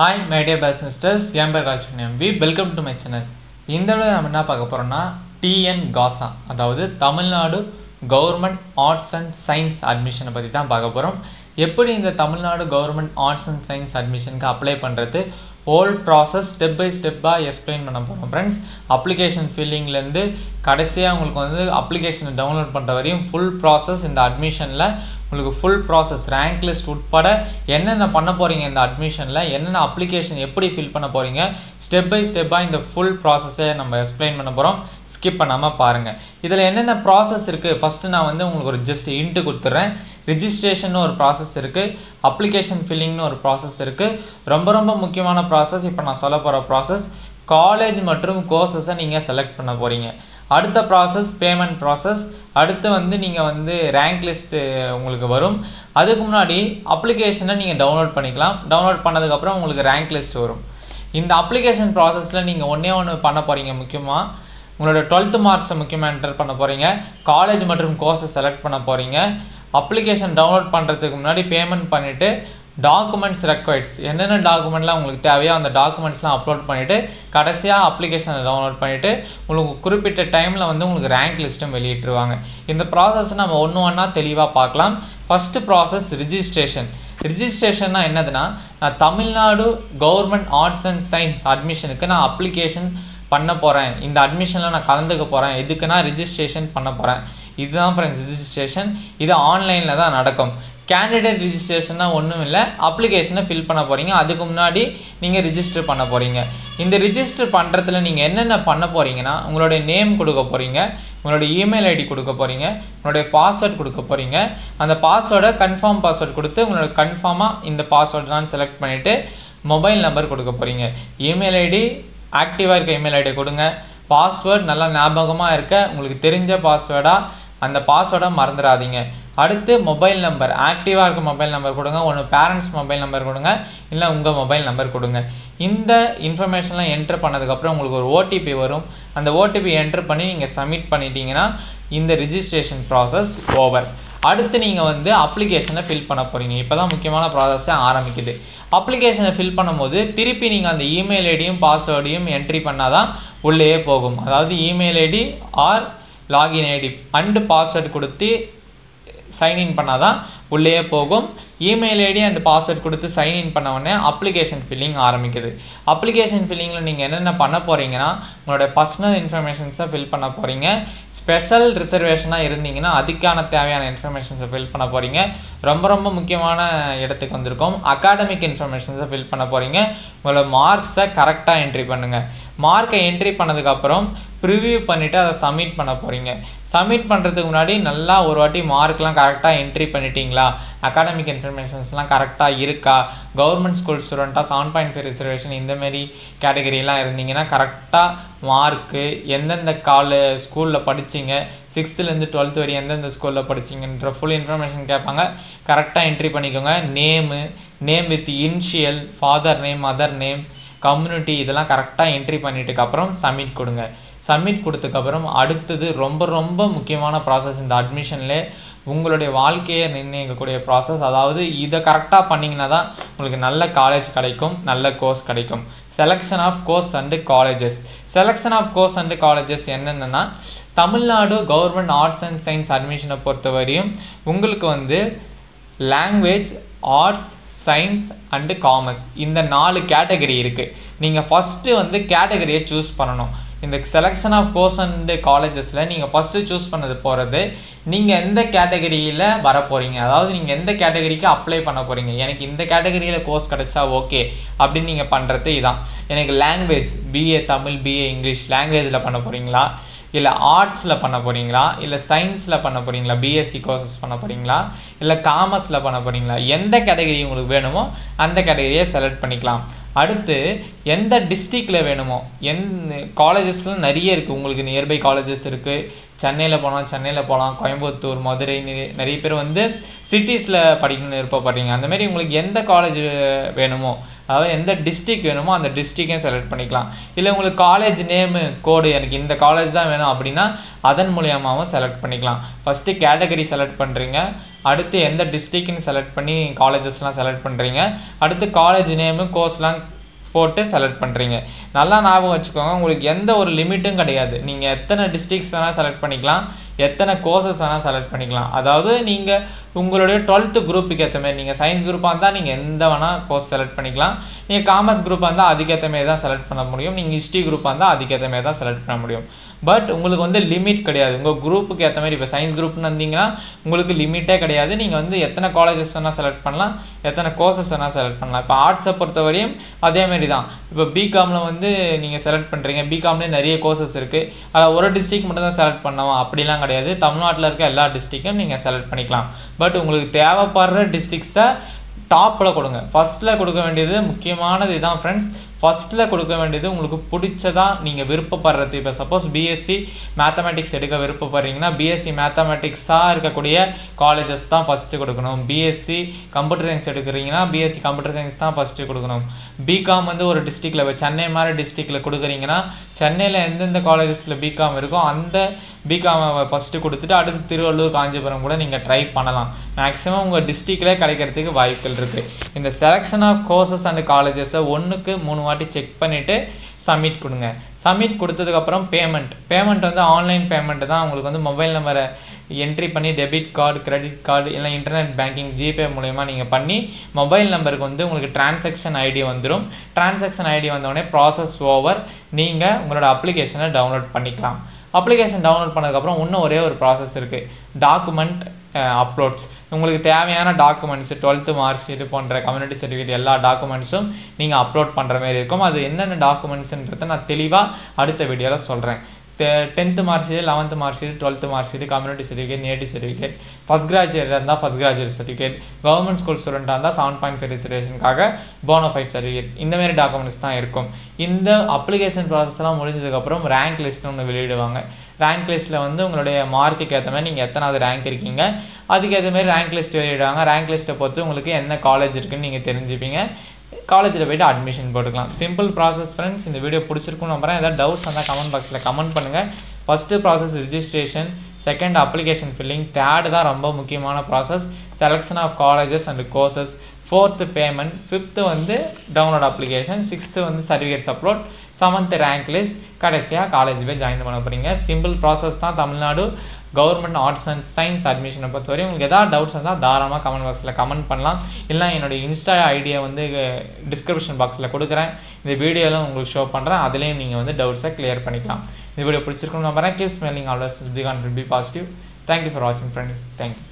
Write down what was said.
Hi my dear business welcome to my channel. இந்த வீடியோல நம்ம என்ன பார்க்க போறோம்னா TNGASA அதாவது Tamil Nadu government arts and science அட்மிஷனை பத்தி தான் பார்க்க போறோம். எப்படி இந்த Tamil Nadu government arts and science அட்மிஷனுக்கு அப்ளை பண்றது whole process step by step explain பண்ண போறோம் friends. application filling ல இருந்து கடைசியா உங்களுக்கு வந்து application டவுன்லோட் பண்ற வரையும் full process இந்த அட்மிஷன்ல உங்களுக்கு full process rank list உட்பட என்னென்ன பண்ண போறீங்க இந்த அட்மிஷன்ல என்னென்ன அப்ளிகேஷன் எப்படி ஃபில் பண்ண போறீங்க step by step இந்த full process நம்ம explain பண்ண போறோம். skip பண்ணாம பாருங்க. இதுல என்னென்ன process இருக்கு first நான் வந்து உங்களுக்கு ஒரு just hint கொடுத்துறேன். registration ஒரு process இருக்கு, application filling ஒரு process இருக்கு. ரொம்ப முக்கியமான process இப்ப நான் சொல்ல போற process காலேஜ் மற்றும் கோர்சஸ் நீங்க செலக்ட் பண்ண போறீங்க. அடுத்த process பேமெண்ட் process. அடுத்து வந்து நீங்க வந்து ரேங்க் லிஸ்ட் உங்களுக்கு வரும். அதுக்கு முன்னாடி அப்ளிகேஷனை நீங்க டவுன்லோட் பண்ணிக்கலாம். டவுன்லோட் பண்ணதுக்கு அப்புறம் உங்களுக்கு ரேங்க் லிஸ்ட் வரும். இந்த அப்ளிகேஷன் processல நீங்க ஒண்ணே பண்ண போறீங்க. முக்கியமா உங்களோட 12th மார்க்ஸ் முக்கியமா என்டர் பண்ண போறீங்க. காலேஜ் மற்றும் கோர்ஸ் செலக்ட் பண்ண போறீங்க. அப்ளிகேஷன் டவுன்லோட் பண்றதுக்கு முன்னாடி பேமெண்ட் பண்ணிட்டு டாக்குமெண்ட்ஸ் ரெக்வயர்ட்ஸ் என்னென்ன டாக்குமெண்ட்லாம் உங்களுக்கு தேவையோ அந்த டாக்குமெண்ட்ஸ்லாம் அப்லோட் பண்ணிட்டு கடைசியா அப்ளிகேஷனை டவுன்லோட் பண்ணிட்டு உங்களுக்கு குறிப்பிட்ட டைம்ல வந்து உங்களுக்கு ரேங்க் லிஸ்ட்டும் வெளியிட்டுருவாங்க. இந்த process நம்ம ஒண்ணா தெளிவா பார்க்கலாம். ஃபர்ஸ்ட் process ரிஜிஸ்ட்ரேஷன்னா என்னதுன்னா நான் Tamil Nadu government arts and science அட்மிஷனுக்கு நான் அப்ளிகேஷன் பண்ண போறேன். இந்த அட்மிஷன்ல நான் கலந்துக்க போறேன். இதுக்கு நான் ரெஜிஸ்ட்ரேஷன் பண்ண போறேன். இதுதான் फ्रेंड्स ரெஜிஸ்ட்ரேஷன். இது ஆன்லைன்ல தான் நடக்கும். கேண்டிடேட் ரெஜிஸ்ட்ரேஷன்னா ஒண்ணும் இல்ல, அப்ளிகேஷனை ஃபில் பண்ண போறீங்க. அதுக்கு முன்னாடி நீங்க ரெஜிஸ்டர் பண்ண போறீங்க. இந்த ரெஜிஸ்டர் பண்றதுல நீங்க என்னென்ன பண்ண போறீங்கன்னா உங்களுடைய நேம் கொடுக்க போறீங்க, உங்களுடைய இமெயில் ஐடி கொடுக்க போறீங்க, உங்களுடைய பாஸ்வேர்ட் கொடுக்க போறீங்க. அந்த பாஸ்வேர்டை கன்ஃபார்ம் பாஸ்வேர்ட் கொடுத்து உங்களுடைய கன்ஃபார்மா இந்த பாஸ்வேர்ட் தான் செலக்ட் பண்ணிட்டு மொபைல் நம்பர் கொடுக்க போறீங்க. இமெயில் ஐடி ஆக்டிவா இருக்க இமெயில் ஐடி கொடுங்க. பாஸ்வேர்ட் நல்லா ஞாபகமா இருக்க உங்களுக்கு தெரிஞ்ச பாஸ்வேர்டா அந்த பாஸ்வேர்டை மறந்துடாதீங்க. அடுத்து மொபைல் நம்பர் ஆக்டிவா இருக்க மொபைல் நம்பர் கொடுங்க. ஒன்று பேரண்ட்ஸ் மொபைல் நம்பர் கொடுங்க, இல்லை உங்கள் மொபைல் நம்பர் கொடுங்க. இந்த இன்ஃபர்மேஷன்லாம் என்டர் பண்ணதுக்கப்புறம் உங்களுக்கு ஒரு ஓடிபி வரும். அந்த ஓடிபி என்டர் பண்ணி நீங்கள் சப்மிட் பண்ணிட்டீங்கன்னா இந்த ரிஜிஸ்ட்ரேஷன் ப்ராசஸ் ஓவர். அடுத்து நீங்கள் வந்து அப்ளிகேஷனை ஃபில் பண்ண போகிறீங்க. இப்போ தான் முக்கியமான ப்ராசஸே ஆரம்பிக்குது. அப்ளிகேஷனை ஃபில் பண்ணும்போது திருப்பி நீங்கள் அந்த இமெயில் ஐடியும் பாஸ்வேர்டையும் என்ட்ரி பண்ணால் தான் உள்ளே போகும். அதாவது email ID or login ID and password கொடுத்து சைன்இன் பண்ணாதான் உள்ளே போகும். இமெயில் ஐடி அண்ட் பாஸ்வேர்ட் கொடுத்து சைன்இன் பண்ண உடனே அப்ளிகேஷன் ஃபில்லிங் ஆரம்பிக்குது. அப்ளிகேஷன் ஃபில்லிங்கில் நீங்கள் என்னென்ன பண்ண போகிறீங்கன்னா உங்களோட பர்சனல் இன்ஃபர்மேஷன்ஸை ஃபில் பண்ண போகிறீங்க. ஸ்பெஷல் ரிசர்வேஷனாக இருந்தீங்கன்னா அதுக்கான தேவையான இன்ஃபர்மேஷன்ஸை ஃபில் பண்ண போகிறீங்க. ரொம்ப முக்கியமான இடத்துக்கு வந்திருக்கோம். அகாடமிக் இன்ஃபர்மேஷன்ஸை ஃபில் பண்ண போகிறீங்க. உங்களோட மார்க்ஸை கரெக்டாக என்ட்ரி பண்ணுங்கள். மார்க்கை என்ட்ரி பண்ணதுக்கப்புறம் ப்ரிவியூ பண்ணிவிட்டு அதை சப்மிட் பண்ண போகிறீங்க. சப்மிட் பண்ணுறதுக்கு முன்னாடி நல்லா ஒரு வாட்டி மார்க்லாம் கரெக்டாக என்ட்ரி பண்ணிட்டீங்களா, அகாடமிக் இன்ஃபர்மேஷன்ஸ்லாம் கரெக்டாக இருக்கா, கவர்மெண்ட் ஸ்கூல் ஸ்டூடெண்ட்டாக 7.5 ரிசர்வேஷன் இந்தமாரி கேட்டகரிலாம் இருந்தீங்கன்னா கரெக்டாக மார்க்கு எந்தெந்த ஸ்கூலில் படிச்சிங்க, 6th-லேருந்து 12th வரையும் எந்தெந்த ஸ்கூலில் படிச்சிங்கன்ற ஃபுல் இன்ஃபர்மேஷன் கேட்பாங்க. கரெக்டாக என்ட்ரி பண்ணிக்கோங்க. Name with initial, father name, mother name, community இதெல்லாம் கரெக்டாக என்ட்ரி பண்ணிட்டுக்கப்புறம் சப்மிட் கொடுங்க. சப்மிட் கொடுத்ததுக்கப்புறம் அடுத்தது ரொம்ப முக்கியமான ப்ராசஸ் இந்த அட்மிஷன்லே உங்களுடைய வாழ்க்கையை நிர்ணயிக்கக்கூடிய ப்ராசஸ். அதாவது இதை கரெக்டாக பண்ணிங்கன்னா தான் உங்களுக்கு நல்ல காலேஜ் கிடைக்கும், நல்ல கோர்ஸ் கிடைக்கும். Selection of course and colleges. Selection of course and colleges என்னென்னா Tamil Nadu government arts and science அட்மிஷனை பொறுத்தவரையும் உங்களுக்கு வந்து language, arts, science and commerce இந்த 4 கேட்டகரி இருக்குது. நீங்கள் ஃபஸ்ட்டு வந்து கேட்டகரியை சூஸ் பண்ணணும். இந்த செலெக்ஷன் ஆஃப் கோர்ஸ் அண்டு காலேஜஸில் நீங்கள் ஃபஸ்ட்டு சூஸ் பண்ணது போகிறது நீங்கள் எந்த கேட்டகரியில் வர போகிறீங்க, அதாவது நீங்கள் எந்த கேட்டகரிக்கு அப்ளை பண்ண போகிறீங்க. எனக்கு இந்த கேட்டகரியில் கோர்ஸ் கிடைச்சா ஓகே அப்படின்னு நீங்கள் பண்ணுறது இதான். எனக்கு language BA Tamil, BA English லாங்குவேஜில் பண்ண போகிறீங்களா, இல்லை ஆர்ட்ஸில் பண்ண போகிறீங்களா, இல்லை சயின்ஸில் பண்ண போகிறீங்களா, பிஎஸ்சி கோர்சஸ் பண்ண போகிறீங்களா, இல்லை காமர்ஸில் பண்ண போகிறீங்களா, எந்த கேட்டகரி உங்களுக்கு வேணுமோ அந்த கேட்டகரியை செலக்ட் பண்ணிக்கலாம். அடுத்து எந்த டிஸ்ட்ரிக்டில் வேணுமோ, காலேஜஸ்லாம் நிறைய இருக்குது. உங்களுக்கு நியர்பை காலேஜஸ் இருக்குது, சென்னையில் போனால் சென்னையில் போகலாம், கோயம்புத்தூர், மதுரை, நிறைய பேர் வந்து சிட்டிஸில் படிக்கணும்னு விருப்பப்படுறீங்க. அந்தமாரி உங்களுக்கு எந்த காலேஜ் வேணுமோ, அதாவது எந்த டிஸ்ட்ரிக்ட் வேணுமோ அந்த டிஸ்ட்ரிக்டையும் செலக்ட் பண்ணிக்கலாம். இல்லை உங்களுக்கு காலேஜ் நேமு கோடு எனக்கு இந்த காலேஜ் தான் வேணும் அப்படின்னா அதன் மூலியமாகவும் செலக்ட் பண்ணிக்கலாம். ஃபஸ்ட்டு கேட்டகரி செலக்ட் பண்ணுறீங்க, அடுத்து எந்த டிஸ்ட்ரிக்ட்னு செலக்ட் பண்ணி காலேஜஸ்லாம் செலக்ட் பண்ணுறீங்க, அடுத்து காலேஜ் நேமு கோர்ஸ்லாம் போட்டு செலக்ட் பண்ணுறீங்க. நல்லா ஞாபகம் வச்சுக்கோங்க, உங்களுக்கு எந்த ஒரு லிமிட்டும் கிடையாது. நீங்கள் எத்தனை டிஸ்ட்ரிக்ட்ஸ் வேணால் செலக்ட் பண்ணிக்கலாம், எத்தனை கோர்சஸ் வேணால் செலக்ட் பண்ணிக்கலாம். அதாவது நீங்கள் உங்களுடைய 12th குரூப்புக்கு ஏற்ற மாதிரி, நீங்கள் சயின்ஸ் குரூப்பாக இருந்தால் நீங்கள் எந்த வேணால் கோர்ஸ் செலக்ட் பண்ணிக்கலாம். நீங்கள் காமர்ஸ் குரூப்பாக இருந்தால் அதுக்கேற்ற மாரி தான் செலக்ட் பண்ண முடியும். நீங்கள் ஹிஸ்ட்ரி குரூப்பாக இருந்தால் அதுக்கேற்ற மாரி தான் செலக்ட் பண்ண முடியும். பட் உங்களுக்கு வந்து லிமிட் கிடையாது. உங்கள் குரூப்புக்கு ஏற்ற மாதிரி, இப்போ சயின்ஸ் குரூப்னு வந்தீங்கன்னா உங்களுக்கு லிமிட்டே கிடையாது. நீங்கள் வந்து எத்தனை காலேஜஸ் வேணால் செலக்ட் பண்ணலாம், எத்தனை கோர்சஸ் வேணால் செலக்ட் பண்ணலாம். இப்போ ஆர்ட்ஸை பொறுத்தவரையும் அதேமாரி தான். இப்போ பிகாமில் வந்து நீங்கள் செலக்ட் பண்ணுறீங்க, பிகாம்லேயே நிறைய கோர்சஸ் இருக்குது, அதில் ஒரு டிஸ்ட்ரிக்ட் மட்டும் தான் செலக்ட் பண்ணலாம் அப்படிலாம் கிடையாது. தமிழ்நாட்டில் இருக்க எல்லா டிஸ்ட்ரிக்டும் நீங்கள் செலக்ட் பண்ணிக்கலாம். பட் உங்களுக்கு தேவைப்படுற டிஸ்ட்ரிக்ஸை டாப்பில் கொடுங்க. ஃபஸ்ட்டில் கொடுக்க வேண்டியது முக்கியமானது இதுதான் ஃப்ரெண்ட்ஸ். ஃபஸ்ட்டில் கொடுக்க வேண்டியது உங்களுக்கு பிடிச்சதா நீங்கள் விருப்பப்படுறது. இப்போ சப்போஸ் பிஎஸ்சி மேத்தமெட்டிக்ஸ் எடுக்க விருப்பப்படுறீங்கன்னா பிஎஸ்சி மேத்தமெட்டிக்ஸாக இருக்கக்கூடிய காலேஜஸ் தான் ஃபஸ்ட்டு கொடுக்கணும். பிஎஸ்சி கம்ப்யூட்டர் சயின்ஸ் எடுக்கிறீங்கன்னா பிஎஸ்சி கம்ப்யூட்டர் சயின்ஸ் தான் ஃபஸ்ட்டு கொடுக்கணும். பிகாம் வந்து ஒரு டிஸ்ட்ரிக்டில், இப்போ சென்னை மாதிரி டிஸ்ட்ரிக்டில் கொடுக்குறீங்கன்னா சென்னையில் எந்தெந்த காலேஜஸில் பிகாம் இருக்கோ அந்த பிகாமை ஃபஸ்ட்டு கொடுத்துட்டு அடுத்து திருவள்ளூர், காஞ்சிபுரம் கூட நீங்கள் ட்ரை பண்ணலாம். மேக்ஸிமம் உங்கள் டிஸ்ட்ரிக்ட்லேயே கிடைக்கிறதுக்கு வாய்ப்புகள் இருக்குது. இந்த செலெக்ஷன் ஆஃப் கோர்சஸ் அண்ட் காலேஜஸை 1க்கு 3 வாட்டி செக் பண்ணிவிட்டு சப்மிட் கொடுங்க. சப்மிட் கொடுத்ததுக்கப்புறம் பேமெண்ட் வந்து ஆன்லைன் பேமெண்ட் தான். உங்களுக்கு வந்து மொபைல் நம்பரை என்ட்ரி பண்ணி டெபிட் கார்டு, கிரெடிட் கார்டு இல்லை இன்டர்நெட் பேங்கிங் ஜிபே மூலமா நீங்கள் பண்ணி மொபைல் நம்பருக்கு வந்து உங்களுக்கு டிரான்சாக்ஷன் ஐடி வந்துடும். டிரான்சாக்ஷன் ஐடி வந்தோடனே ப்ராசஸ் ஓவர், நீங்கள் உங்களோட அப்ளிகேஷனை டவுன்லோட் பண்ணிக்கலாம். அப்ளிகேஷன் டவுன்லோட் பண்ணதுக்கப்புறம் இன்னும் ஒரே ஒரு ப்ராசஸ் இருக்குது, டாக்குமெண்ட் அப்லோட்ஸ். உங்களுக்கு தேவையான டாக்குமெண்ட்ஸ் 12th மார்க் ஷீட் போன்ற கம்யூனிட்டி சர்டிஃபிகேட் எல்லா டாக்குமெண்ட்ஸும் நீங்கள் அப்லோட் பண்ணுற மாதிரி இருக்கும். அது என்னென்ன டாக்குமெண்ட்ஸுன்றதை நான் தெளிவாக அடுத்த வீடியோவில் சொல்கிறேன். 10th mark sheet, 11th mark sheet, 12th mark sheet, community certificate, native certificate, first கிராஜுவேட்டாக இருந்தால் first graduate certificate, government school ஸ்டூடெண்ட்டாக இருந்தால் 7.5 ரிசர்வேஷனுக்காக போனோஃபைட் சர்டிஃபிகேட், இந்தமாரி டாக்குமெண்ட்ஸ் தான் இருக்கும். இந்த அப்ளிகேஷன் ப்ராசஸ்லாம் முடிஞ்சதுக்கப்புறம் ரேங்க் லிஸ்ட்னு ஒன்று வெளியிடுவாங்க. ரேங்க் லிஸ்ட்டில் வந்து உங்களுடைய மார்க்குக்கு ஏற்ற மாதிரி நீங்கள் எத்தனாவது ரேங்க் இருக்கீங்க அதுக்கேற்ற மாதிரி ரேங்க் லிஸ்ட் வெளியிடுவாங்க. ரேங்க் லிஸ்ட்டை பொறுத்து உங்களுக்கு என்ன காலேஜ் இருக்குன்னு நீங்கள் தெரிஞ்சுப்பீங்க. காலேஜில் போய்ட்டு அட்மிஷன் போட்டுக்கலாம். Simple process friends. இந்த வீடியோ பிடிச்சிருக்குன்னு நம்புறேன். ஏதாவது டவுட்ஸ் இருந்தால் கமெண்ட் பாக்ஸில் கமெண்ட் பண்ணுங்கள். First process registration, second application filling, third தான் ரொம்ப முக்கியமான process selection of colleges and courses, 4th payment, 5th வந்து டவுன்லோட் அப்ளிகேஷன், 6th வந்து certificates upload, 7th rank list, கடைசியாக காலேஜ் போய் ஜாயின் பண்ண போகிறீங்க. சிம்பிள் ப்ராசஸ் தான் Tamil Nadu government arts and science அட்மிஷனை பொறுத்தவரை. உங்களுக்கு எதாவது டவுட்ஸ் இருந்தால் தாராளமாக கமெண்ட் பாக்ஸில் கமெண்ட் பண்ணலாம். இல்லை என்னுடைய இன்ஸ்டா ஐடியை வந்து டிஸ்கிரிப்ஷன் பாக்ஸில் கொடுக்குறேன், இந்த வீடியோவில் உங்களுக்கு ஷோ பண்ணுறேன், அதுலேயும் நீங்கள் வந்து டவுட்ஸை கிளியர் பண்ணிக்கலாம். இந்த வீடியோ பிடிச்சிருக்கணும் நம்புறேன். Keep smelling always be positive. Thank you for வாட்சிங் ஃப்ரெண்ட்ஸ். தேங்க்யூ.